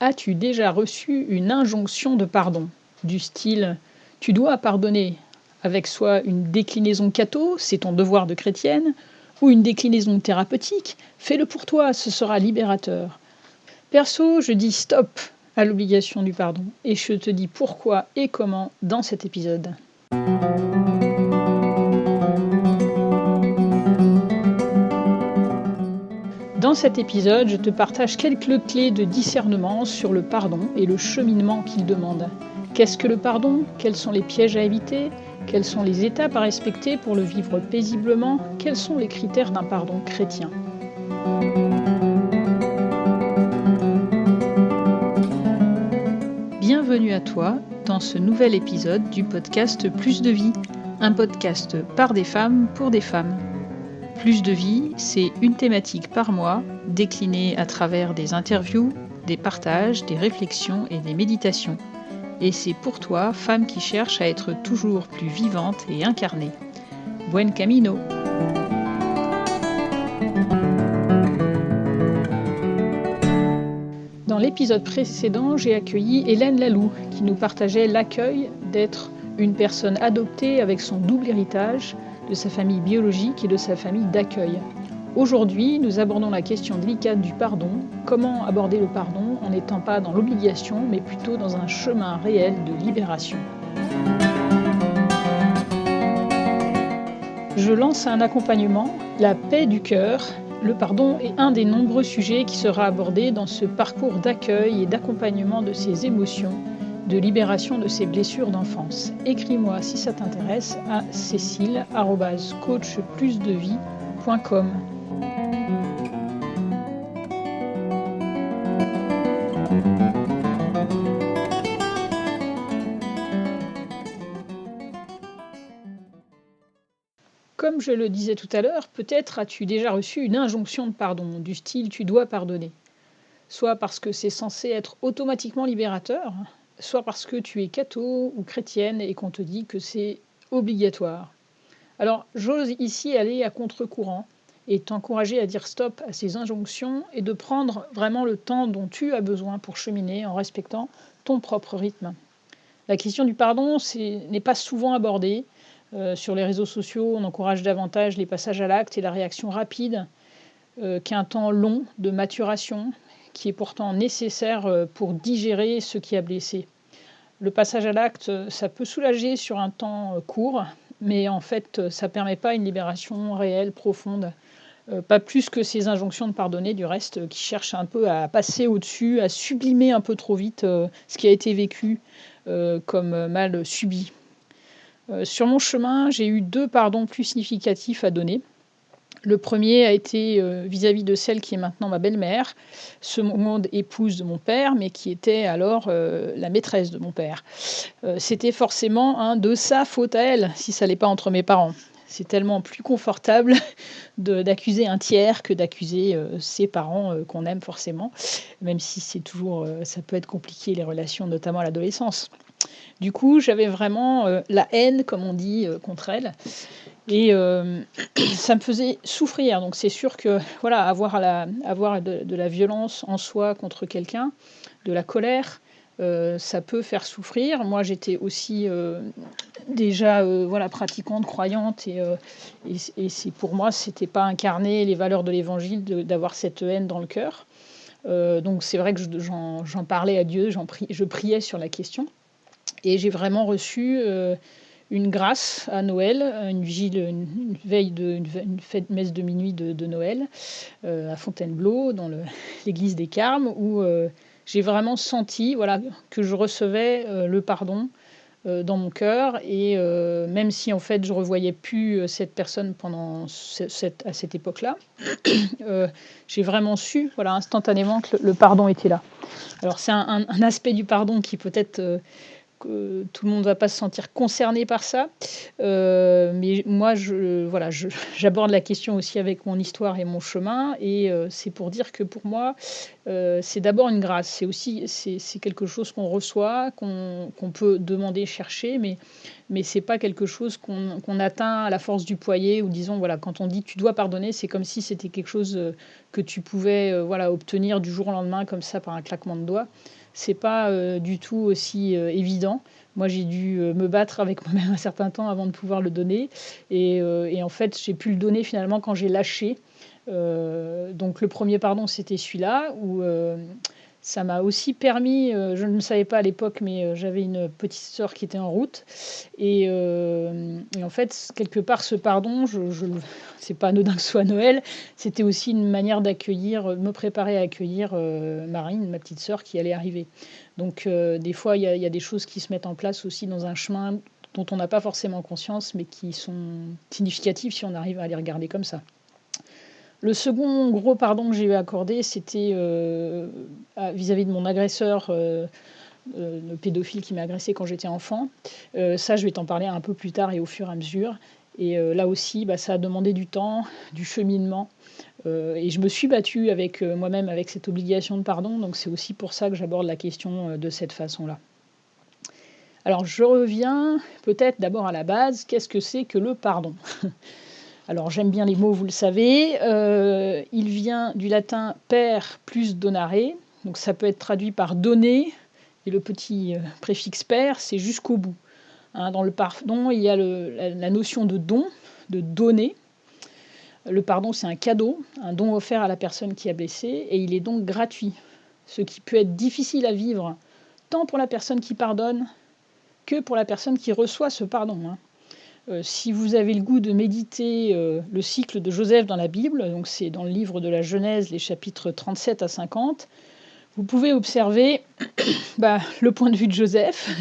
As-tu déjà reçu une injonction de pardon? Du style: «Tu dois pardonner», avec soit une déclinaison catho, «C'est ton devoir de chrétienne», ou une déclinaison thérapeutique, «Fais-le pour toi, ce sera libérateur». Perso, je dis stop à l'obligation du pardon et je te dis pourquoi et comment dans cet épisode. Dans cet épisode, je te partage quelques clés de discernement sur le pardon et le cheminement qu'il demande. Qu'est-ce que le pardon? Quels sont les pièges à éviter? Quelles sont les étapes à respecter pour le vivre paisiblement? Quels sont les critères d'un pardon chrétien? Bienvenue à toi dans ce nouvel épisode du podcast Plus de vie, un podcast par des femmes pour des femmes. Plus de vie, c'est une thématique par mois, déclinée à travers des interviews, des partages, des réflexions et des méditations. Et c'est pour toi, femme qui cherche à être toujours plus vivante et incarnée. Buen camino! Dans l'épisode précédent, j'ai accueilli Hélène Laloux, qui nous partageait l'accueil d'être une personne adoptée avec son double héritage, de sa famille biologique et de sa famille d'accueil. Aujourd'hui, nous abordons la question délicate du pardon, comment aborder le pardon en n'étant pas dans l'obligation, mais plutôt dans un chemin réel de libération. Je lance un accompagnement, la paix du cœur. Le pardon est un des nombreux sujets qui sera abordé dans ce parcours d'accueil et d'accompagnement de ces émotions, de libération de ces blessures d'enfance. Écris-moi si ça t'intéresse à cécile@coachplusdevie.com. Comme je le disais tout à l'heure, peut-être as-tu déjà reçu une injonction de pardon, du style «tu dois pardonner». Soit parce que c'est censé être automatiquement libérateur, soit parce que tu es catho ou chrétienne et qu'on te dit que c'est obligatoire. Alors, j'ose ici aller à contre-courant et t'encourager à dire stop à ces injonctions et de prendre vraiment le temps dont tu as besoin pour cheminer en respectant ton propre rythme. La question du pardon n'est pas souvent abordée. Sur les réseaux sociaux, on encourage davantage les passages à l'acte et la réaction rapide qu'un temps long de maturation qui est pourtant nécessaire pour digérer ce qui a blessé. Le passage à l'acte, ça peut soulager sur un temps court, mais en fait, ça ne permet pas une libération réelle, profonde. Pas plus que ces injonctions de pardonner, du reste, qui cherchent un peu à passer au-dessus, à sublimer un peu trop vite ce qui a été vécu comme mal subi. Sur mon chemin, j'ai eu 2 pardons plus significatifs à donner. Le premier a été vis-à-vis de celle qui est maintenant ma belle-mère, seconde épouse de mon père, mais qui était alors la maîtresse de mon père. C'était forcément de sa faute à elle, si ça n'allait pas entre mes parents. C'est tellement plus confortable d'accuser un tiers que d'accuser ses parents qu'on aime forcément, même si c'est toujours, ça peut être compliqué les relations, notamment à l'adolescence. Du coup, j'avais vraiment la haine, comme on dit, contre elle. Et ça me faisait souffrir. Donc c'est sûr que voilà, avoir de la violence en soi contre quelqu'un, de la colère, ça peut faire souffrir. Moi, j'étais aussi déjà voilà, pratiquante, croyante, et c'est pour moi, c'était pas incarner les valeurs de l'Évangile d'avoir cette haine dans le cœur. Donc c'est vrai que j'en parlais à Dieu, je priais sur la question. Et j'ai vraiment reçu une grâce à Noël, une vigile, une veille une fête messe de minuit de Noël, à Fontainebleau, dans l'église des Carmes, où j'ai vraiment senti, voilà, que je recevais le pardon dans mon cœur. Et même si en fait je revoyais plus cette personne pendant à cette époque-là, j'ai vraiment su, voilà, instantanément que le pardon était là. Alors c'est un aspect du pardon qui peut-être que tout le monde ne va pas se sentir concerné par ça. Mais moi, j'aborde la question aussi avec mon histoire et mon chemin. Et c'est pour dire que pour moi, c'est d'abord une grâce. C'est quelque chose qu'on reçoit, qu'on peut demander, chercher, mais c'est pas quelque chose qu'on atteint à la force du poignet ou disons, voilà, quand on dit: «Tu dois pardonner», c'est comme si c'était quelque chose, que tu pouvais, voilà, obtenir du jour au lendemain comme ça par un claquement de doigts. C'est pas, du tout aussi, évident. Moi, j'ai dû, me battre avec moi-même un certain temps avant de pouvoir le donner et en fait, j'ai pu le donner finalement quand j'ai lâché. Donc le premier pardon, c'était celui-là où, ça m'a aussi permis, je ne le savais pas à l'époque, mais, j'avais une petite sœur qui était en route et en fait, quelque part, ce pardon, je le c'est pas anodin que ce soit Noël, c'était aussi une manière d'accueillir, me préparer à accueillir, Marine, ma petite sœur qui allait arriver. Donc, des fois, il y a des choses qui se mettent en place aussi dans un chemin dont on n'a pas forcément conscience, mais qui sont significatives si on arrive à les regarder comme ça. Le second gros pardon que j'ai eu à accorder, c'était, vis-à-vis de mon agresseur, le pédophile qui m'a agressée quand j'étais enfant. Ça, je vais t'en parler un peu plus tard et au fur et à mesure et là aussi, bah, ça a demandé du temps, du cheminement, et je me suis battue avec, moi-même avec cette obligation de pardon, donc c'est aussi pour ça que j'aborde la question, de cette façon-là. Alors je reviens peut-être d'abord à la base, qu'est-ce que c'est que le pardon? Alors j'aime bien les mots, vous le savez. Il vient du latin per plus donare, donc ça peut être traduit par donner, et le petit préfixe per, c'est jusqu'au bout. Hein, dans le pardon, il y a la notion de don, de donner. Le pardon, c'est un cadeau, un don offert à la personne qui a blessé, et il est donc gratuit. Ce qui peut être difficile à vivre, tant pour la personne qui pardonne que pour la personne qui reçoit ce pardon. Hein. Si vous avez le goût de méditer, le cycle de Joseph dans la Bible, donc c'est dans le livre de la Genèse, les chapitres 37 à 50, vous pouvez observer, le point de vue de Joseph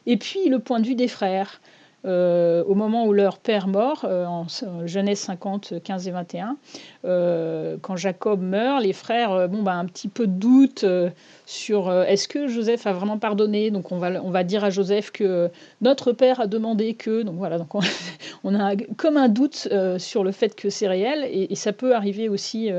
et puis le point de vue des frères. Au moment où leur père mort, en Genèse 50, 15 et 21, quand Jacob meurt, les frères, un petit peu de doute, sur, est-ce que Joseph a vraiment pardonné? Donc on va dire à Joseph que notre père a demandé que donc voilà, donc on a comme un doute, sur le fait que c'est réel et ça peut arriver aussi,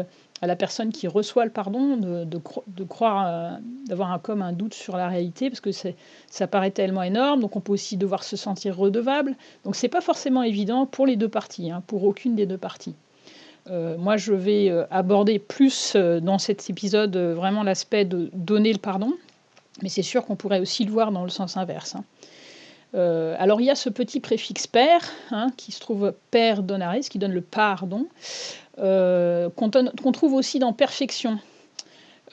à la personne qui reçoit le pardon de croire, d'avoir comme un doute sur la réalité parce que ça paraît tellement énorme, donc on peut aussi devoir se sentir redevable. Donc c'est pas forcément évident pour les 2 parties, hein, pour aucune des 2 parties. Moi je vais, aborder plus, dans cet épisode, vraiment l'aspect de donner le pardon, mais c'est sûr qu'on pourrait aussi le voir dans le sens inverse, hein. Alors il y a ce petit préfixe per, hein, qui se trouve per donare, ce qui donne le pardon, qu'on trouve aussi dans perfection.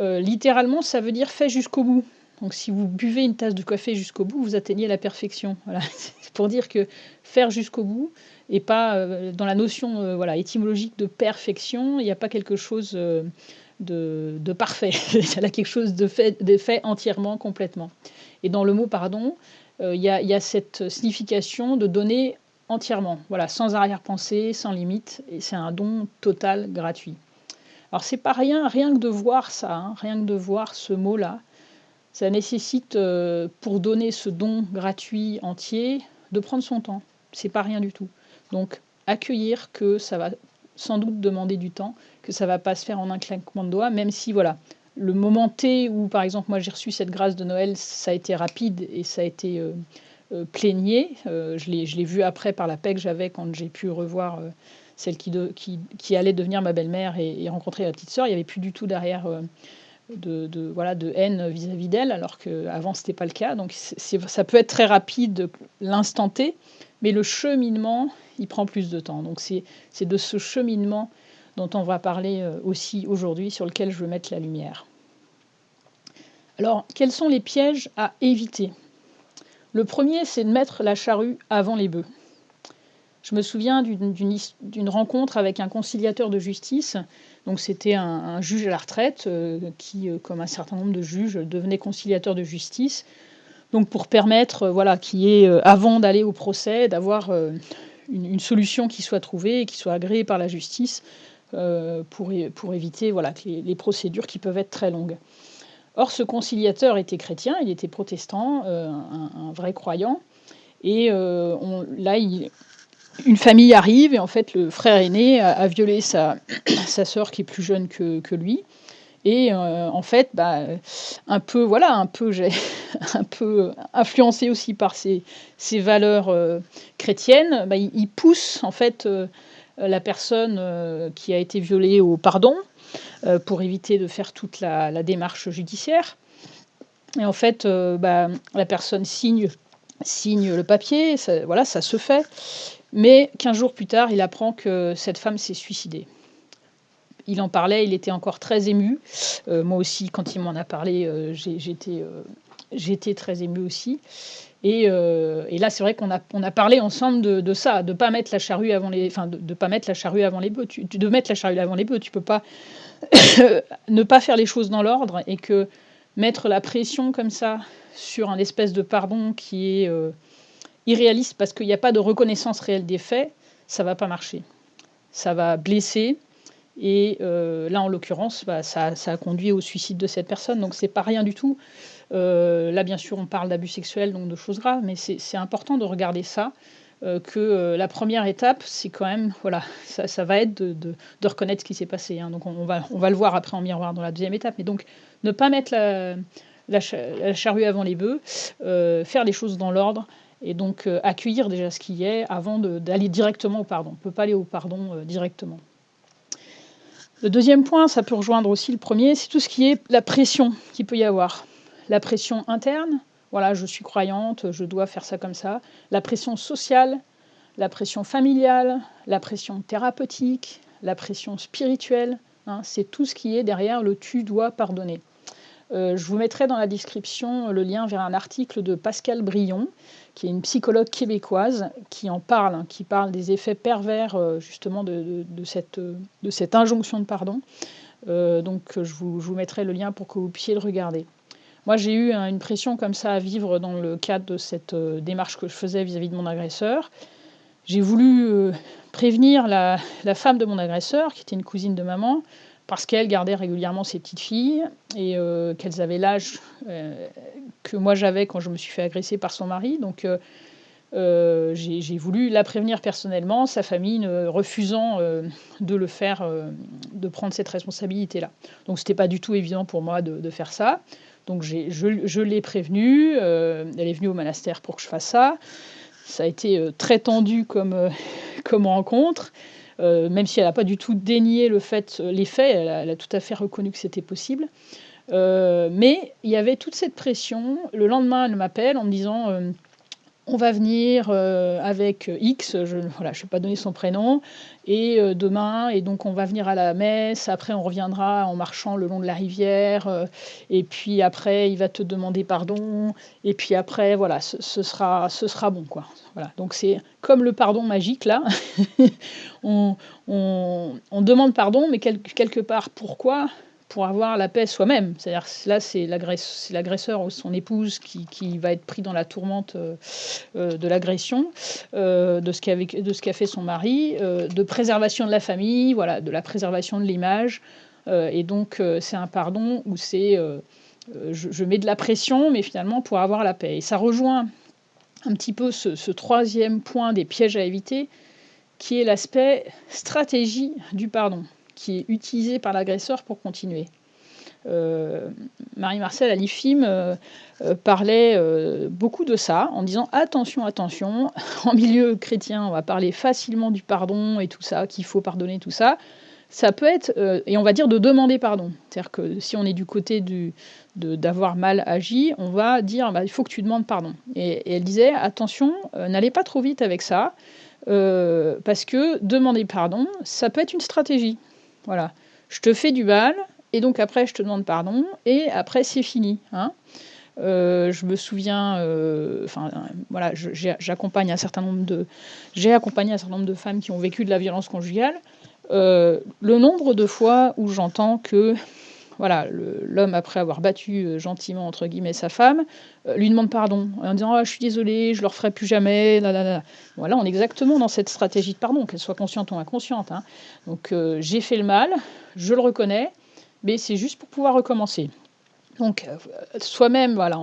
Littéralement, ça veut dire fait jusqu'au bout. Donc si vous buvez une tasse de café jusqu'au bout, vous atteignez la perfection. Voilà, c'est pour dire que faire jusqu'au bout et pas, dans la notion, étymologique de perfection, il n'y a pas quelque chose, de parfait. Il y a quelque chose de fait entièrement, complètement. Et dans le mot pardon, il y a cette signification de donner entièrement, voilà, sans arrière-pensée, sans limite et c'est un don total, gratuit. Alors c'est pas rien que de voir ça, hein, rien que de voir ce mot-là, ça nécessite, pour donner ce don gratuit, entier, de prendre son temps. C'est pas rien du tout. Donc accueillir que ça va sans doute demander du temps, que ça va pas se faire en un claquement de doigts, même si voilà, le moment T où par exemple moi j'ai reçu cette grâce de Noël, ça a été rapide et ça a été, plénier. Je l'ai vu après par la paix que j'avais quand j'ai pu revoir, celle qui allait devenir ma belle-mère et rencontrer ma petite sœur. Il n'y avait plus du tout derrière, de haine vis-à-vis d'elle, alors qu'avant c'était pas le cas. Donc ça peut être très rapide, l'instant T, mais le cheminement, il prend plus de temps. Donc c'est de ce cheminement dont on va parler, aussi aujourd'hui, sur lequel je veux mettre la lumière. Alors, quels sont les pièges à éviter? Le premier, c'est de mettre la charrue avant les bœufs. Je me souviens d'une rencontre avec un conciliateur de justice. Donc c'était un juge à la retraite, qui, comme un certain nombre de juges, devenait conciliateur de justice. Donc pour permettre, qu'il y ait, avant d'aller au procès, d'avoir, une solution qui soit trouvée et qui soit agréée par la justice, pour éviter que les procédures qui peuvent être très longues. Or ce conciliateur était chrétien, il était protestant, un vrai croyant et une famille arrive et en fait le frère aîné a violé sa sœur qui est plus jeune que lui Et en fait, un peu j'ai un peu influencée aussi par ces valeurs, chrétiennes, il pousse en fait, la personne, qui a été violée au pardon, pour éviter de faire toute la démarche judiciaire. Et en fait, la personne signe le papier, ça se fait. Mais 15 jours plus tard, il apprend que cette femme s'est suicidée. Il en parlait, il était encore très ému. Moi aussi, quand il m'en a parlé, j'étais très émue aussi. Et là, c'est vrai qu'on a parlé ensemble de ça, de pas mettre la charrue avant les, enfin, de pas mettre la charrue avant les bœufs. De mettre la charrue avant les bœufs. Tu peux pas ne pas faire les choses dans l'ordre, et que mettre la pression comme ça sur un espèce de pardon qui est irréaliste parce qu'il n'y a pas de reconnaissance réelle des faits, ça va pas marcher. Ça va blesser. Et là, en l'occurrence, ça a conduit au suicide de cette personne. Donc, c'est pas rien du tout. Là, bien sûr, on parle d'abus sexuels, donc de choses graves, mais c'est important de regarder ça. Que la première étape, c'est quand même, voilà, ça va être de reconnaître ce qui s'est passé. Donc, on va le voir après en miroir dans la deuxième étape. Mais donc, ne pas mettre la charrue avant les bœufs, faire les choses dans l'ordre. Et donc, accueillir déjà ce qui y est avant d'aller directement au pardon. On ne peut pas aller au pardon directement. Le deuxième point, ça peut rejoindre aussi le premier, c'est tout ce qui est la pression qu'il peut y avoir. La pression interne, voilà, je suis croyante, je dois faire ça comme ça. La pression sociale, la pression familiale, la pression thérapeutique, la pression spirituelle, c'est tout ce qui est derrière le « tu dois pardonner ». Je vous mettrai dans la description le lien vers un article de Pascale Brion, qui est une psychologue québécoise, qui parle des effets pervers justement de cette injonction de pardon. Donc je vous mettrai le lien pour que vous puissiez le regarder. Moi, j'ai eu une pression comme ça à vivre dans le cadre de cette démarche que je faisais vis-à-vis de mon agresseur. J'ai voulu prévenir la femme de mon agresseur, qui était une cousine de maman, parce qu'elle gardait régulièrement ses petites filles et qu'elles avaient l'âge que moi j'avais quand je me suis fait agresser par son mari. Donc j'ai voulu la prévenir personnellement, sa famille refusant de le faire, de prendre cette responsabilité-là. Donc c'était pas du tout évident pour moi de faire ça. Donc je l'ai prévenue, elle est venue au monastère pour que je fasse ça. Ça a été très tendu comme rencontre. Même si elle n'a pas du tout dénié les faits, elle a tout à fait reconnu que c'était possible. Mais il y avait toute cette pression. Le lendemain, elle m'appelle en me disant on va venir avec X, je ne vais pas donner son prénom, et demain, et donc on va venir à la messe, après on reviendra en marchant le long de la rivière, et puis après il va te demander pardon, et puis après voilà, ce sera bon, quoi. Voilà. Donc c'est comme le pardon magique là, on demande pardon, mais quelque part pourquoi ? Pour avoir la paix soi-même. C'est-à-dire là, c'est l'agresseur ou son épouse qui va être pris dans la tourmente de l'agression, de ce qu'a fait son mari, de préservation de la famille, voilà, de la préservation de l'image. Et donc, c'est un pardon où je mets de la pression, mais finalement pour avoir la paix. Et ça rejoint un petit peu ce troisième point des pièges à éviter, qui est l'aspect stratégie du pardon, qui est utilisé par l'agresseur pour continuer. Marie-Marcelle à l'IFIM parlait beaucoup de ça, en disant attention, en milieu chrétien, on va parler facilement du pardon et tout ça, qu'il faut pardonner, tout ça. Ça peut être, et on va dire de demander pardon. C'est-à-dire que si on est du côté d'avoir mal agi, on va dire il faut que tu demandes pardon. Et elle disait attention, n'allez pas trop vite avec ça, parce que demander pardon, ça peut être une stratégie. Voilà, je te fais du mal, et donc après je te demande pardon, et après c'est fini. Je me souviens, voilà, j'ai accompagné un certain nombre de femmes qui ont vécu de la violence conjugale. Le nombre de fois où j'entends que voilà, l'homme, après avoir battu gentiment entre guillemets sa femme, lui demande pardon en disant je suis désolé, je le referai plus jamais. Voilà, on est exactement dans cette stratégie de pardon, qu'elle soit consciente ou inconsciente. Donc j'ai fait le mal, je le reconnais, mais c'est juste pour pouvoir recommencer. Donc soi-même, voilà,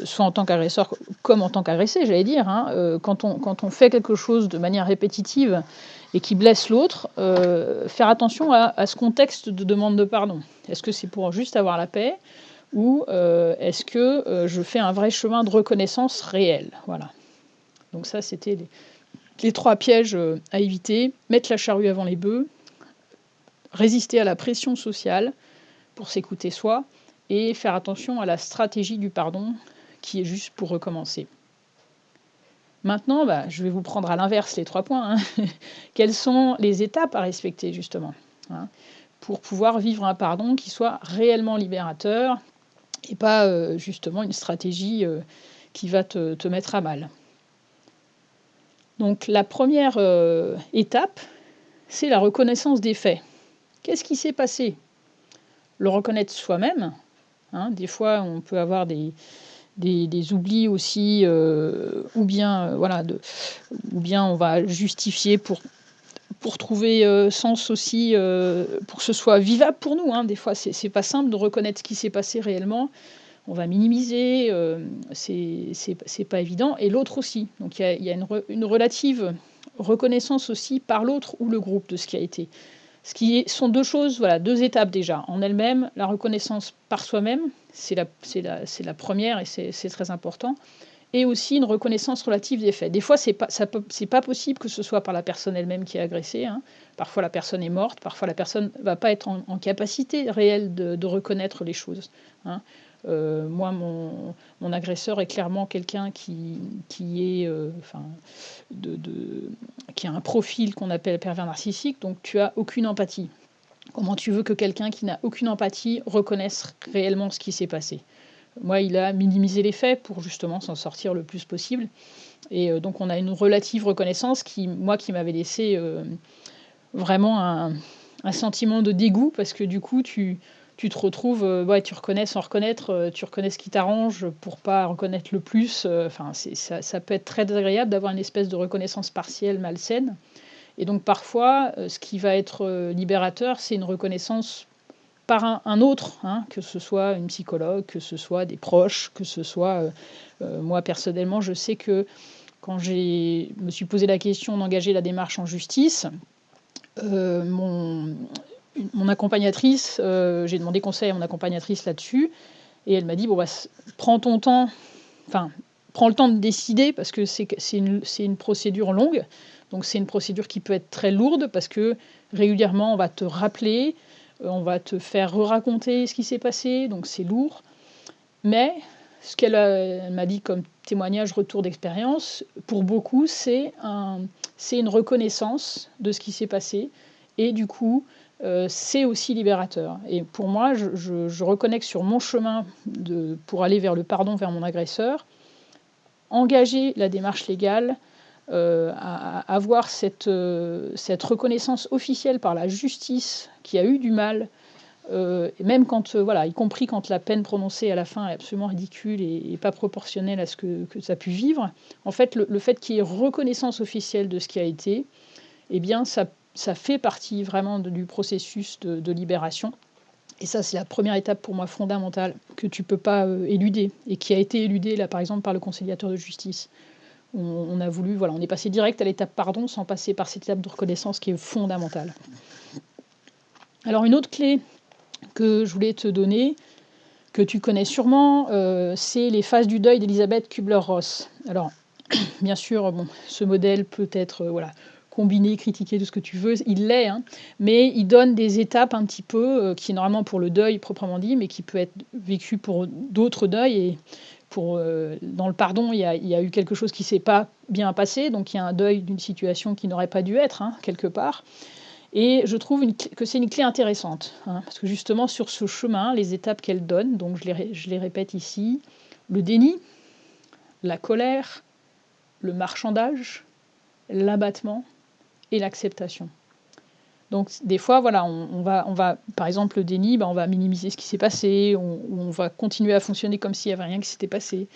soit en tant qu'agresseur comme en tant qu'agressé, j'allais dire, quand on fait quelque chose de manière répétitive et qui blesse l'autre, faire attention à ce contexte de demande de pardon. Est-ce que c'est pour juste avoir la paix ou est-ce que je fais un vrai chemin de reconnaissance réel? Voilà. Donc ça, c'était les 3 pièges à éviter. Mettre la charrue avant les bœufs, résister à la pression sociale pour s'écouter soi et faire attention à la stratégie du pardon qui est juste pour recommencer. Maintenant, je vais vous prendre à l'inverse les 3 points. Quelles sont les étapes à respecter justement pour pouvoir vivre un pardon qui soit réellement libérateur et pas justement une stratégie qui va te mettre à mal. Donc la première étape, c'est la reconnaissance des faits. Qu'est-ce qui s'est passé? Le reconnaître soi-même. Des fois, on peut avoir des oublis aussi, ou bien on va justifier pour trouver sens aussi, pour que ce soit vivable pour nous. Des fois, c'est pas simple de reconnaître ce qui s'est passé réellement. On va minimiser, c'est pas évident. Et l'autre aussi. Donc il y a une relative reconnaissance aussi par l'autre ou le groupe de ce qui a été. Sont 2 choses, 2 étapes déjà. En elles-mêmes, la reconnaissance par soi-même, c'est la première et c'est très important. Et aussi une reconnaissance relative des faits. Des fois, c'est pas possible que ce soit par la personne elle-même qui est agressée. Parfois, la personne est morte. Parfois, la personne ne va pas être en capacité réelle de reconnaître les choses. Moi, mon agresseur est clairement quelqu'un qui a un profil qu'on appelle pervers narcissique, donc tu as aucune empathie. Comment tu veux que quelqu'un qui n'a aucune empathie reconnaisse réellement ce qui s'est passé? Moi, il a minimisé les faits pour justement s'en sortir le plus possible. Et donc, on a une relative reconnaissance qui m'avait laissé vraiment un sentiment de dégoût parce que du coup, tu te retrouves, tu reconnais sans reconnaître, tu reconnais ce qui t'arrange pour pas reconnaître le plus. Ça peut être très désagréable d'avoir une espèce de reconnaissance partielle malsaine. Et donc parfois, ce qui va être libérateur, c'est une reconnaissance par un autre, que ce soit une psychologue, que ce soit des proches, que ce soit... moi, personnellement, je sais que quand je me suis posé la question d'engager la démarche en justice, mon accompagnatrice, j'ai demandé conseil à mon accompagnatrice là-dessus, et elle m'a dit, prends ton temps, prends le temps de décider, parce que c'est une procédure longue, donc c'est une procédure qui peut être très lourde, parce que régulièrement, on va te rappeler, on va te faire raconter ce qui s'est passé, donc c'est lourd. Mais ce elle m'a dit comme témoignage, retour d'expérience, pour beaucoup, c'est une reconnaissance de ce qui s'est passé. Et du coup, c'est aussi libérateur. Et pour moi, je reconnais que sur mon chemin pour aller vers le pardon, vers mon agresseur, engager la démarche légale, à avoir cette reconnaissance officielle par la justice qui a eu du mal, et même quand, y compris quand la peine prononcée à la fin est absolument ridicule et pas proportionnelle à ce que ça a pu vivre, en fait, le fait qu'il y ait reconnaissance officielle de ce qui a été, eh bien, ça fait partie vraiment du processus de libération. Et ça, c'est la première étape pour moi fondamentale que tu peux pas éluder et qui a été éludée, là, par exemple, par le conciliateur de justice. On a voulu, on est passé direct à l'étape pardon sans passer par cette étape de reconnaissance qui est fondamentale. Alors, une autre clé que je voulais te donner, que tu connais sûrement, c'est les phases du deuil d'Elisabeth Kubler-Ross. Alors, bien sûr, ce modèle peut être combiné, critiqué, tout ce que tu veux, il l'est, mais il donne des étapes un petit peu, qui est normalement pour le deuil proprement dit, mais qui peut être vécu pour d'autres deuils. Et dans le pardon, il y a eu quelque chose qui ne s'est pas bien passé, donc il y a un deuil d'une situation qui n'aurait pas dû être, quelque part. Et je trouve que c'est une clé intéressante, parce que justement sur ce chemin, les étapes qu'elle donne, donc je les répète ici, le déni, la colère, le marchandage, l'abattement et l'acceptation. Donc des fois, on va par exemple le déni, on va minimiser ce qui s'est passé, on va continuer à fonctionner comme s'il n'y avait rien qui s'était passé.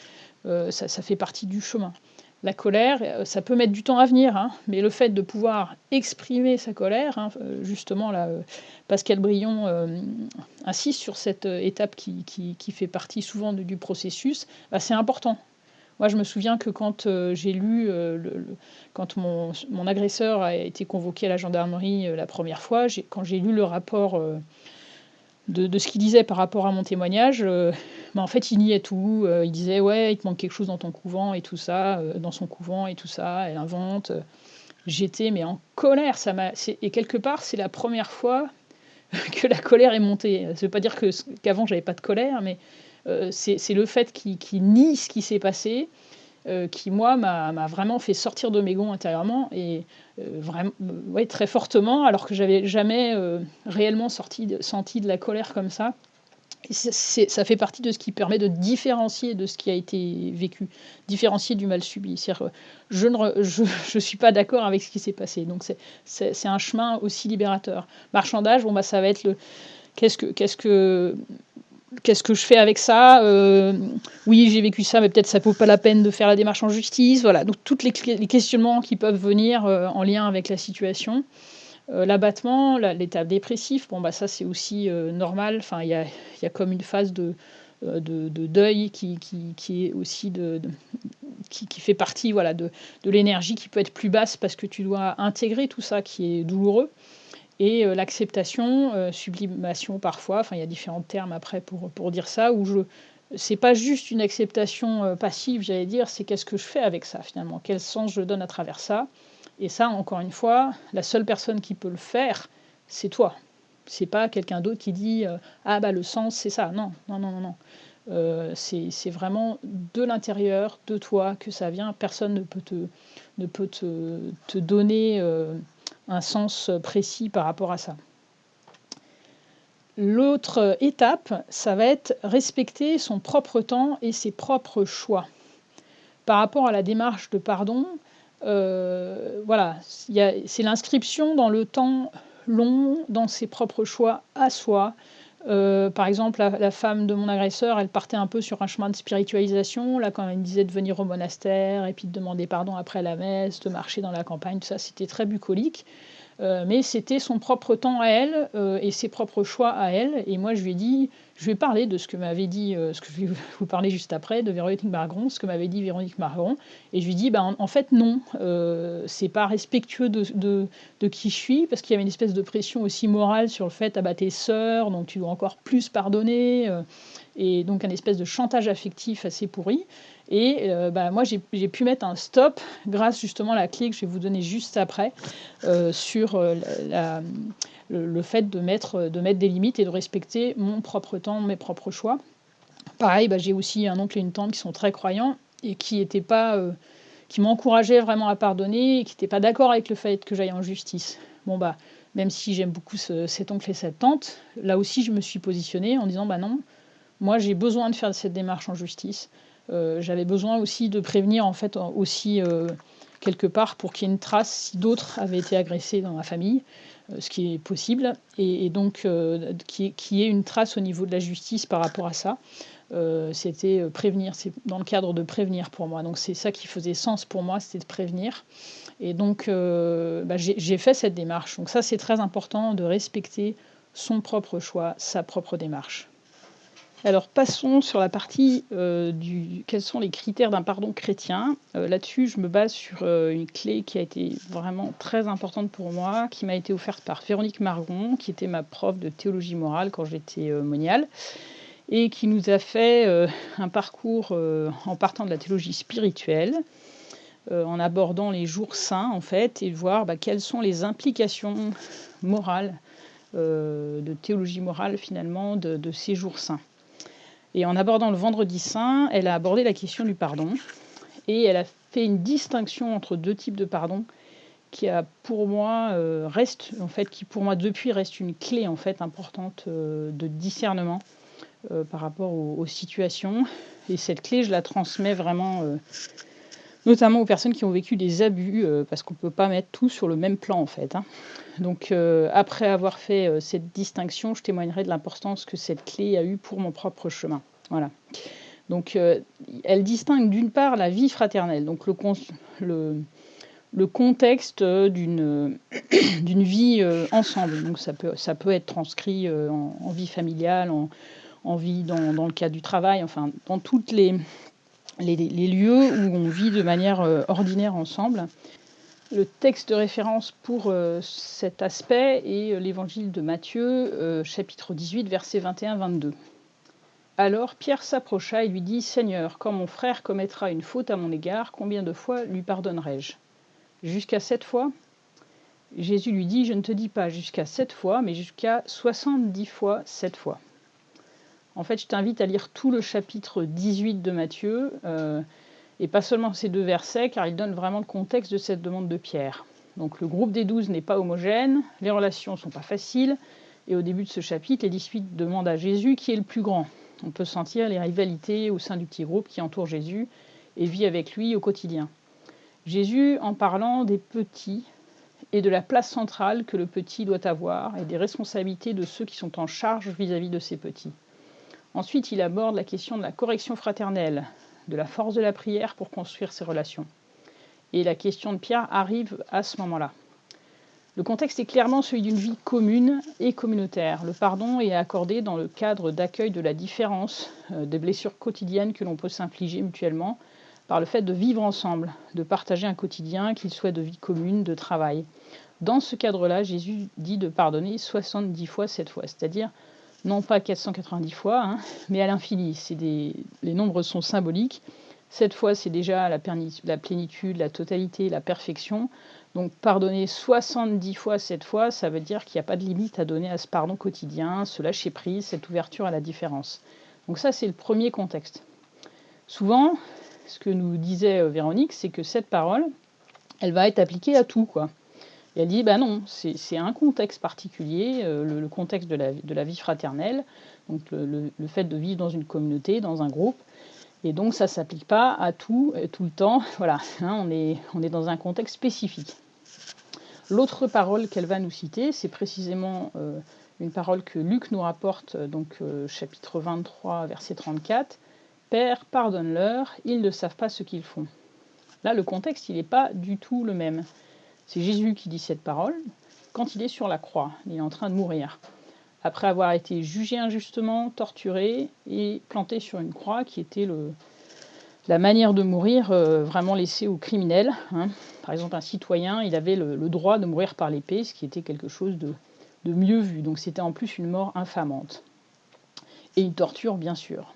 Ça fait partie du chemin. La colère, ça peut mettre du temps à venir, mais le fait de pouvoir exprimer sa colère, justement, là, Pascal Brion insiste sur cette étape qui fait partie souvent du processus, c'est important. Moi, je me souviens que quand j'ai lu, quand mon agresseur a été convoqué à la gendarmerie la première fois, quand j'ai lu le rapport de ce qu'il disait par rapport à mon témoignage, en fait, il niait tout. Il disait, ouais, il te manque quelque chose dans ton couvent et tout ça, dans son couvent et tout ça, elle invente. J'étais mais en colère, et quelque part, c'est la première fois que la colère est montée. Ça veut pas dire qu'avant j'avais pas de colère, mais c'est le fait qu'il nie ce qui s'est passé, qui moi m'a vraiment fait sortir de mes gonds intérieurement et vraiment, ouais, très fortement, alors que j'avais jamais réellement senti de la colère comme ça. Et ça fait partie de ce qui permet de différencier de ce qui a été vécu, différencier du mal subi. C'est-à-dire, je suis pas d'accord avec ce qui s'est passé. Donc c'est un chemin aussi libérateur. Marchandage, bon, ça va être qu'est-ce que je fais avec ça. Oui, j'ai vécu ça, mais peut-être ça vaut pas la peine de faire la démarche en justice. Voilà, donc tous les questionnements qui peuvent venir en lien avec la situation. L'abattement, l'état dépressif, bon, ça c'est aussi normal. Enfin, il y a comme une phase de deuil qui est aussi qui fait partie, voilà, de l'énergie qui peut être plus basse parce que tu dois intégrer tout ça qui est douloureux. Et l'acceptation, sublimation parfois, enfin il y a différents termes après pour dire ça, c'est pas juste une acceptation passive, j'allais dire, c'est qu'est-ce que je fais avec ça finalement, quel sens je donne à travers ça. Et ça, encore une fois, la seule personne qui peut le faire, c'est toi. C'est pas quelqu'un d'autre qui dit ah bah le sens c'est ça. Non, non, non, non, non. C'est vraiment de l'intérieur, de toi que ça vient. Personne ne peut te donner un sens précis par rapport à ça. L'autre étape, ça va être respecter son propre temps et ses propres choix. Par rapport à la démarche de pardon, voilà, c'est l'inscription dans le temps long, dans ses propres choix à soi. Par exemple, la femme de mon agresseur, elle partait un peu sur un chemin de spiritualisation. Là, quand elle me disait de venir au monastère et puis de demander pardon après la messe, de marcher dans la campagne, tout ça, c'était très bucolique. Mais c'était son propre temps à elle et ses propres choix à elle. Et moi, je lui ai dit, je vais parler de ce que m'avait dit, ce que je vais vous parler juste après, de Véronique Margron, ce que m'avait dit Véronique Margron. Et je lui ai dit, en fait, non, c'est pas respectueux de qui je suis, parce qu'il y avait une espèce de pression aussi morale sur le fait, ah bah t'es sœur, donc tu dois encore plus pardonner. Et donc un espèce de chantage affectif assez pourri. Et moi, j'ai pu mettre un stop grâce justement à la clé que je vais vous donner juste après sur le fait de mettre des limites et de respecter mon propre temps, mes propres choix. Pareil, j'ai aussi un oncle et une tante qui sont très croyants et qui m'encourageaient vraiment à pardonner et qui n'étaient pas d'accord avec le fait que j'aille en justice. Même si j'aime beaucoup cet oncle et cette tante, là aussi je me suis positionnée en disant non, moi j'ai besoin de faire cette démarche en justice. J'avais besoin aussi de prévenir en fait aussi quelque part pour qu'il y ait une trace si d'autres avaient été agressés dans ma famille, ce qui est possible, et donc qu'il y ait une trace au niveau de la justice par rapport à ça. C'était prévenir, c'est dans le cadre de prévenir pour moi. Donc c'est ça qui faisait sens pour moi, c'était de prévenir. Et donc j'ai fait cette démarche. Donc ça c'est très important de respecter son propre choix, sa propre démarche. Alors passons sur la partie quels sont les critères d'un pardon chrétien. Là-dessus, je me base sur une clé qui a été vraiment très importante pour moi, qui m'a été offerte par Véronique Margron, qui était ma prof de théologie morale quand j'étais moniale, et qui nous a fait un parcours en partant de la théologie spirituelle, en abordant les jours saints en fait, et voir quelles sont les implications morales, de théologie morale finalement, de ces jours saints. Et en abordant le vendredi saint, elle a abordé la question du pardon. Et elle a fait une distinction entre deux types de pardon qui pour moi depuis reste une clé en fait importante de discernement par rapport aux situations. Et cette clé, je la transmets vraiment notamment aux personnes qui ont vécu des abus, parce qu'on ne peut pas mettre tout sur le même plan en fait. Donc après avoir fait cette distinction, je témoignerai de l'importance que cette clé a eue pour mon propre chemin. Voilà. Donc elle distingue d'une part la vie fraternelle, donc le contexte d'une vie ensemble. Donc ça peut être transcrit en vie familiale, en vie dans le cadre du travail, enfin dans toutes les les lieux où on vit de manière ordinaire ensemble. Le texte de référence pour cet aspect est l'évangile de Matthieu, chapitre 18, versets 21-22. Alors Pierre s'approcha et lui dit « Seigneur, quand mon frère commettra une faute à mon égard, combien de fois lui pardonnerai-je ? Jusqu'à 7 fois ?» Jésus lui dit « Je ne te dis pas jusqu'à 7 fois, mais jusqu'à 70 fois 7 fois. » En fait, je t'invite à lire tout le chapitre 18 de Matthieu, et pas seulement ces 2 versets, car ils donnent vraiment le contexte de cette demande de Pierre. Donc le groupe des 12 n'est pas homogène, les relations ne sont pas faciles, et au début de ce chapitre, les disciples demandent à Jésus qui est le plus grand. On peut sentir les rivalités au sein du petit groupe qui entoure Jésus et vit avec lui au quotidien. Jésus, en parlant des petits et de la place centrale que le petit doit avoir et des responsabilités de ceux qui sont en charge vis-à-vis de ces petits. Ensuite, il aborde la question de la correction fraternelle, de la force de la prière pour construire ces relations. Et la question de Pierre arrive à ce moment-là. Le contexte est clairement celui d'une vie commune et communautaire. Le pardon est accordé dans le cadre d'accueil de la différence, des blessures quotidiennes que l'on peut s'infliger mutuellement, par le fait de vivre ensemble, de partager un quotidien, qu'il soit de vie commune, de travail. Dans ce cadre-là, Jésus dit de pardonner 70 fois 7 fois, c'est-à-dire non pas 490 fois, mais à l'infini. Les nombres sont symboliques. 7 fois, c'est déjà la plénitude, la totalité, la perfection. Donc pardonner 70 fois 7 fois, ça veut dire qu'il n'y a pas de limite à donner à ce pardon quotidien, ce lâcher-prise, cette ouverture à la différence. Donc ça, c'est le premier contexte. Souvent, ce que nous disait Véronique, c'est que cette parole, elle va être appliquée à tout, quoi. Et elle dit, non, c'est un contexte particulier, le contexte de la vie fraternelle, donc le fait de vivre dans une communauté, dans un groupe, et donc ça ne s'applique pas à tout le temps. Voilà, on est dans un contexte spécifique. L'autre parole qu'elle va nous citer, c'est précisément une parole que Luc nous rapporte, chapitre 23, verset 34. « Père, pardonne-leur, ils ne savent pas ce qu'ils font. » Là, le contexte, il n'est pas du tout le même. C'est Jésus qui dit cette parole quand il est sur la croix, il est en train de mourir. Après avoir été jugé injustement, torturé et planté sur une croix qui était la manière de mourir vraiment laissée aux criminels. Par exemple, un citoyen, il avait le droit de mourir par l'épée, ce qui était quelque chose de mieux vu. Donc c'était en plus une mort infamante. Et une torture, bien sûr.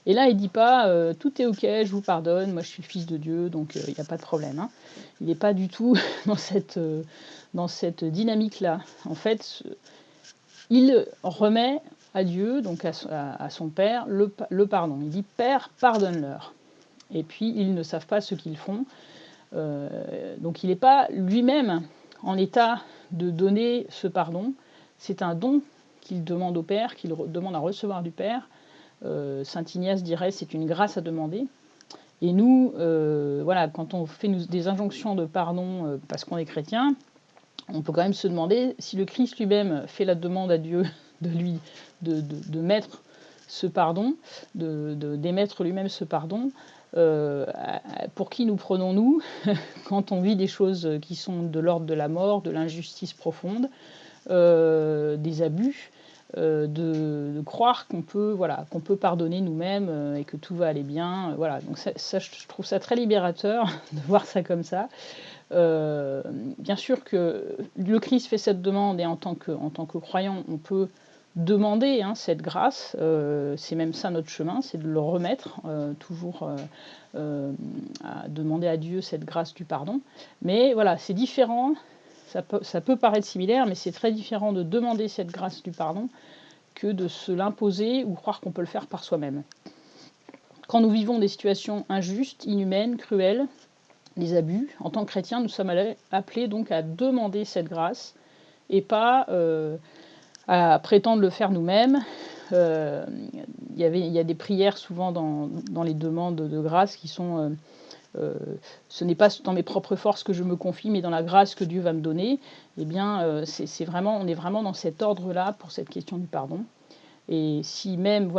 Et là, il ne dit pas « tout est ok, je vous pardonne, moi je suis le fils de Dieu, donc il n'y a pas de problème ». Il n'est pas du tout dans cette dynamique-là. En fait, il remet à Dieu, donc à son Père, le pardon. Il dit « Père, pardonne-leur ». Et puis, ils ne savent pas ce qu'ils font. Donc, il n'est pas lui-même en état de donner ce pardon. C'est un don qu'il demande au Père, qu'il demande à recevoir du Père. Saint Ignace dirait c'est une grâce à demander. Et nous, quand on fait des injonctions de pardon parce qu'on est chrétien, on peut quand même se demander si le Christ lui-même fait la demande à Dieu de mettre ce pardon, d'émettre lui-même ce pardon, pour qui nous prenons-nous quand on vit des choses qui sont de l'ordre de la mort, de l'injustice profonde, des abus, de croire qu'on peut pardonner nous-mêmes et que tout va aller bien. Voilà. Donc ça, je trouve ça très libérateur de voir ça comme ça. Bien sûr que le Christ fait cette demande et en tant que croyant, on peut demander cette grâce. C'est même ça notre chemin, c'est de le remettre toujours, à demander à Dieu cette grâce du pardon. Mais voilà, c'est différent. Ça peut paraître similaire, mais c'est très différent de demander cette grâce du pardon que de se l'imposer ou croire qu'on peut le faire par soi-même. Quand nous vivons des situations injustes, inhumaines, cruelles, des abus, en tant que chrétiens, nous sommes appelés donc à demander cette grâce et pas à prétendre le faire nous-mêmes. Il y a des prières souvent dans les demandes de grâce qui sont ce n'est pas dans mes propres forces que je me confie, mais dans la grâce que Dieu va me donner. Eh bien, on est vraiment dans cet ordre-là pour cette question du pardon. Et si même,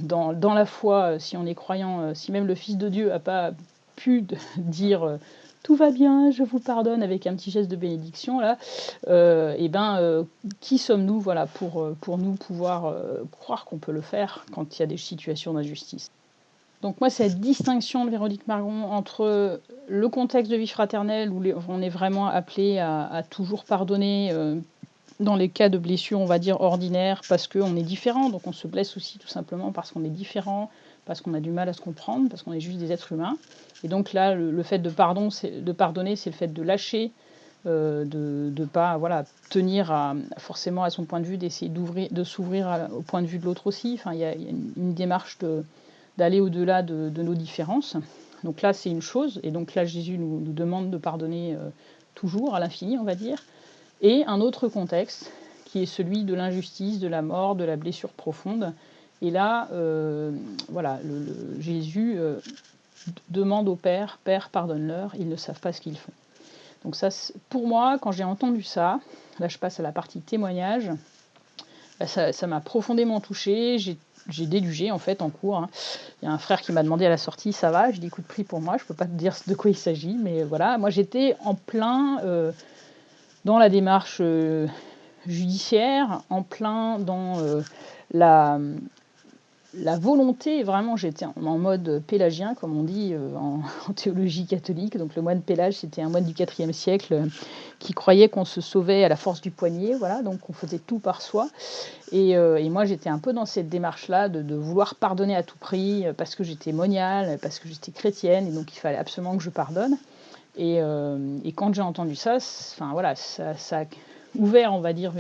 dans la foi, si on est croyant, si même le Fils de Dieu n'a pas pu dire tout va bien, je vous pardonne avec un petit geste de bénédiction là, qui sommes-nous pour nous pouvoir croire qu'on peut le faire quand il y a des situations d'injustice. Donc moi, cette distinction de Véronique Margon entre le contexte de vie fraternelle où on est vraiment appelé à toujours pardonner dans les cas de blessures, on va dire, ordinaires, parce qu'on est différent, donc on se blesse aussi tout simplement parce qu'on est différent, parce qu'on a du mal à se comprendre, parce qu'on est juste des êtres humains. Et donc là, le fait de pardonner, c'est le fait de lâcher, de ne pas tenir forcément à son point de vue, d'essayer de s'ouvrir au point de vue de l'autre aussi. Enfin, il y a une démarche d'aller au-delà de nos différences. Donc là, c'est une chose. Et donc là, Jésus nous demande de pardonner toujours, à l'infini, on va dire. Et un autre contexte, qui est celui de l'injustice, de la mort, de la blessure profonde. Et là, Jésus demande au Père, Père, pardonne-leur, ils ne savent pas ce qu'ils font. Donc ça, pour moi, quand j'ai entendu ça, là je passe à la partie témoignage, ça m'a profondément touchée. J'ai délugé en fait en cours. Hein. Il y a un frère qui m'a demandé à la sortie, ça va? Je dis écoute, prie pour moi, je peux pas te dire de quoi il s'agit, mais voilà, moi j'étais en plein dans la démarche judiciaire, en plein dans la volonté, vraiment j'étais en mode pélagien, comme on dit en théologie catholique. Donc le moine Pélage, c'était un moine du IVe siècle qui croyait qu'on se sauvait à la force du poignet, voilà, donc on faisait tout par soi. Et moi j'étais un peu dans cette démarche-là de vouloir pardonner à tout prix, parce que j'étais moniale, parce que j'étais chrétienne, et donc il fallait absolument que je pardonne. Et quand j'ai entendu ça, ça a ouvert, on va dire,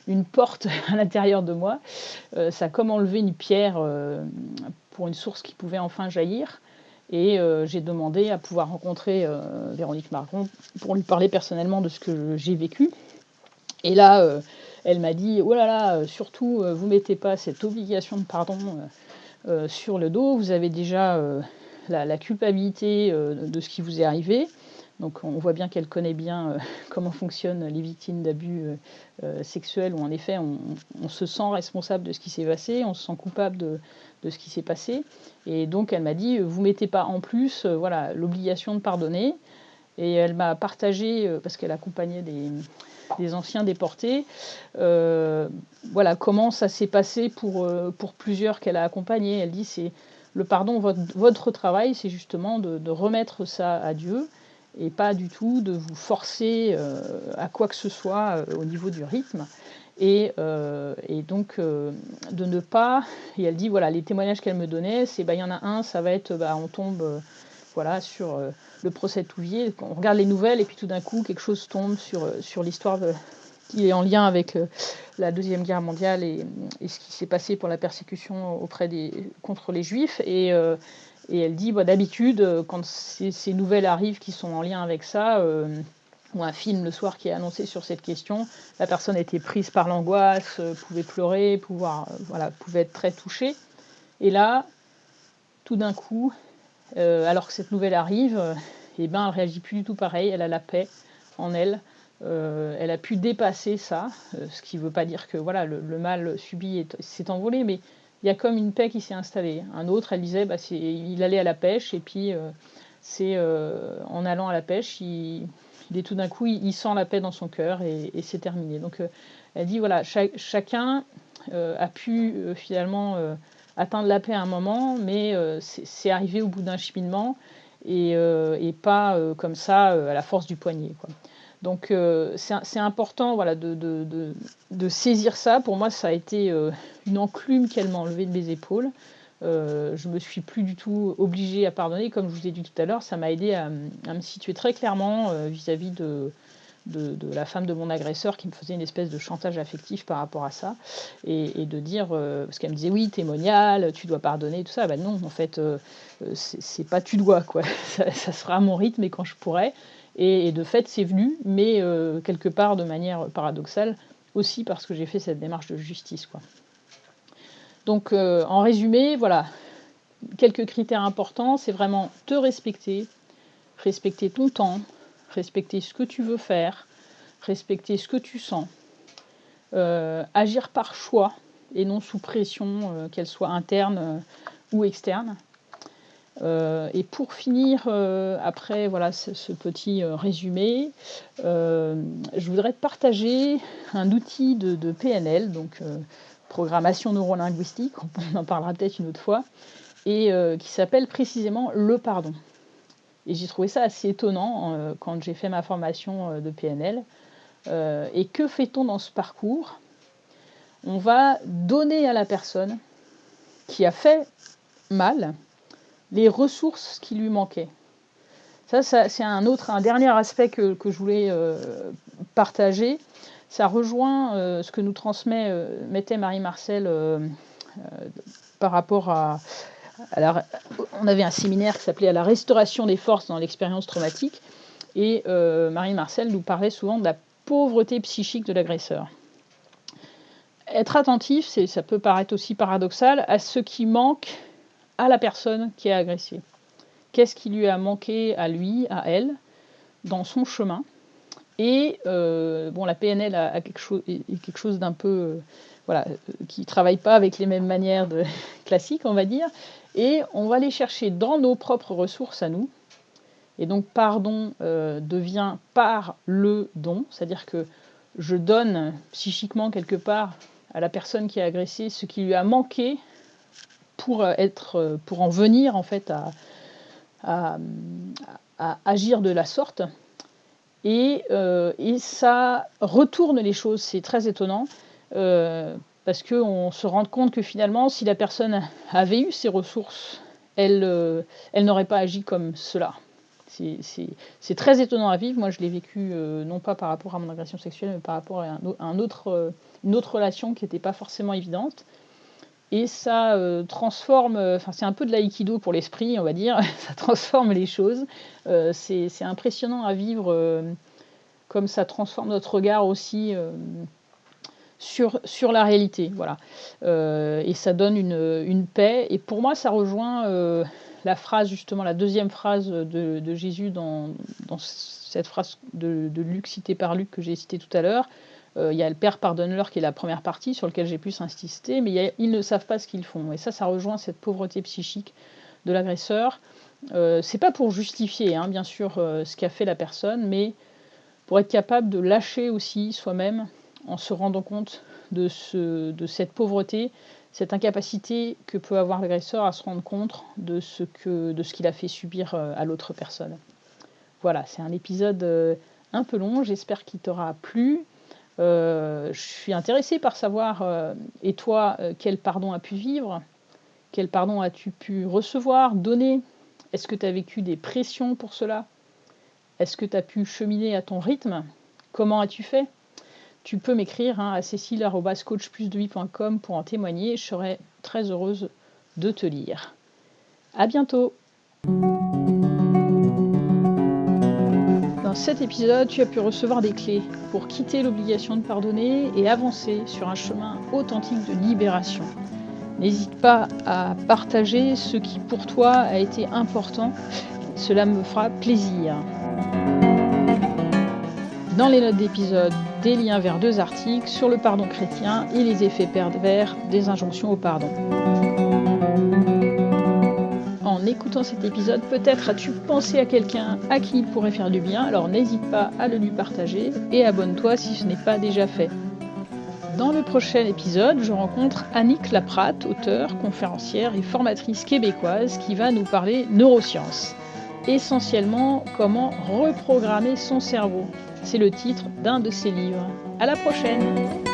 une porte à l'intérieur de moi. Ça a comme enlevé une pierre pour une source qui pouvait enfin jaillir. Et j'ai demandé à pouvoir rencontrer Véronique Margon pour lui parler personnellement de ce que j'ai vécu. Et là, elle m'a dit, oh là là, surtout, vous ne mettez pas cette obligation de pardon sur le dos. Vous avez déjà la culpabilité de ce qui vous est arrivé. Donc on voit bien qu'elle connaît bien comment fonctionnent les victimes d'abus sexuels, où en effet on se sent responsable de ce qui s'est passé, on se sent coupable de ce qui s'est passé. Et donc elle m'a dit, vous ne mettez pas en plus l'obligation de pardonner. Et elle m'a partagé, parce qu'elle accompagnait des anciens déportés, comment ça s'est passé pour plusieurs qu'elle a accompagnés. Elle dit, c'est le pardon, votre travail, c'est justement de remettre ça à Dieu, et pas du tout de vous forcer à quoi que ce soit au niveau du rythme. Et donc de ne pas... Et elle dit, les témoignages qu'elle me donnait, c'est, il y en a un, ça va être, on tombe sur le procès de Touvier. On regarde les nouvelles, et puis tout d'un coup, quelque chose tombe sur l'histoire qui est en lien avec la Deuxième Guerre mondiale et ce qui s'est passé pour la persécution contre les Juifs. Et elle dit, d'habitude, quand ces nouvelles arrivent qui sont en lien avec ça, ou un film le soir qui est annoncé sur cette question, la personne était prise par l'angoisse, pouvait pleurer, pouvait être très touchée. Et là, tout d'un coup, alors que cette nouvelle arrive, elle réagit plus du tout pareil. Elle a la paix en elle. Elle a pu dépasser ça, ce qui ne veut pas dire que le mal subi s'est envolé, mais il y a comme une paix qui s'est installée. Un autre, elle disait, il allait à la pêche, et puis c'est en allant à la pêche, il est tout d'un coup, il sent la paix dans son cœur, et c'est terminé. Donc elle dit, chacun a pu finalement atteindre la paix à un moment, mais c'est arrivé au bout d'un cheminement, et pas comme ça à la force du poignet, quoi. Donc c'est important de saisir ça. Pour moi, ça a été une enclume qu'elle m'a enlevée de mes épaules. Je ne me suis plus du tout obligée à pardonner. Comme je vous ai dit tout à l'heure, ça m'a aidé à me situer très clairement vis-à-vis de la femme de mon agresseur, qui me faisait une espèce de chantage affectif par rapport à ça, et de dire, parce qu'elle me disait, oui, t'es moniale, tu dois pardonner, tout ça. Non, en fait, c'est pas tu dois, quoi. Ça sera à mon rythme et quand je pourrai. Et de fait, c'est venu, mais quelque part de manière paradoxale, aussi parce que j'ai fait cette démarche de justice, quoi. Donc, en résumé, quelques critères importants, c'est vraiment te respecter ton temps, respecter ce que tu veux faire, respecter ce que tu sens, agir par choix et non sous pression, qu'elle soit interne ou externe. Et pour finir, après ce petit résumé, je voudrais te partager un outil de PNL, donc programmation neurolinguistique, on en parlera peut-être une autre fois, et qui s'appelle précisément le pardon. Et j'ai trouvé ça assez étonnant quand j'ai fait ma formation de PNL. Et que fait-on dans ce parcours? On va donner à la personne qui a fait mal les ressources qui lui manquaient. Ça c'est un dernier aspect que je voulais partager. Ça rejoint ce que nous mettait Marie-Marcel par rapport à on avait un séminaire qui s'appelait « À la restauration des forces dans l'expérience traumatique » et Marie-Marcel nous parlait souvent de la pauvreté psychique de l'agresseur. Être attentif, ça peut paraître aussi paradoxal, à ce qui manque à la personne qui a agressé. Qu'est-ce qui lui a manqué à lui, à elle, dans son chemin? Et la PNL a quelque chose d'un peu... qui ne travaille pas avec les mêmes manières classiques, on va dire. Et on va les chercher dans nos propres ressources à nous. Et donc, pardon devient par le don, c'est-à-dire que je donne psychiquement quelque part à la personne qui a agressé ce qui lui a manqué pour en venir en fait à agir de la sorte. Et ça retourne les choses, c'est très étonnant, parce qu'on se rend compte que finalement, si la personne avait eu ses ressources, elle n'aurait pas agi comme cela. C'est très étonnant à vivre. Moi, je l'ai vécu non pas par rapport à mon agression sexuelle, mais par rapport à une autre relation qui n'était pas forcément évidente. Et ça transforme, c'est un peu de l'aïkido pour l'esprit, on va dire, ça transforme les choses. C'est impressionnant à vivre, comme ça transforme notre regard aussi sur la réalité. Voilà. Et ça donne une paix. Et pour moi, ça rejoint la phrase, justement, la deuxième phrase de Jésus dans cette phrase de Luc, citée par Luc, que j'ai citée tout à l'heure. Il y a le Père pardonne-leur qui est la première partie sur laquelle j'ai pu insister, mais ils ne savent pas ce qu'ils font. Et ça rejoint cette pauvreté psychique de l'agresseur. C'est pas pour justifier, bien sûr, ce qu'a fait la personne, mais pour être capable de lâcher aussi soi-même en se rendant compte de cette pauvreté, cette incapacité que peut avoir l'agresseur à se rendre compte de ce qu'il a fait subir à l'autre personne. Voilà, c'est un épisode un peu long, j'espère qu'il t'aura plu. Je suis intéressée par savoir, et toi, quel pardon as-tu pu vivre? Quel pardon as-tu pu recevoir, donner? Est-ce que tu as vécu des pressions pour cela? Est-ce que tu as pu cheminer à ton rythme? Comment as-tu fait? Tu peux m'écrire à cécile@coachplusdevie.com pour en témoigner. Je serai très heureuse de te lire. À bientôt! Dans cet épisode, tu as pu recevoir des clés pour quitter l'obligation de pardonner et avancer sur un chemin authentique de libération. N'hésite pas à partager ce qui pour toi a été important. Cela me fera plaisir. Dans les notes d'épisode, des liens vers 2 articles sur le pardon chrétien et les effets pervers des injonctions au pardon. En écoutant cet épisode, peut-être as-tu pensé à quelqu'un à qui il pourrait faire du bien, alors n'hésite pas à le lui partager et abonne-toi si ce n'est pas déjà fait. Dans le prochain épisode, je rencontre Annick Laprate, auteure, conférencière et formatrice québécoise qui va nous parler neurosciences. Essentiellement, comment reprogrammer son cerveau. C'est le titre d'un de ses livres. À la prochaine!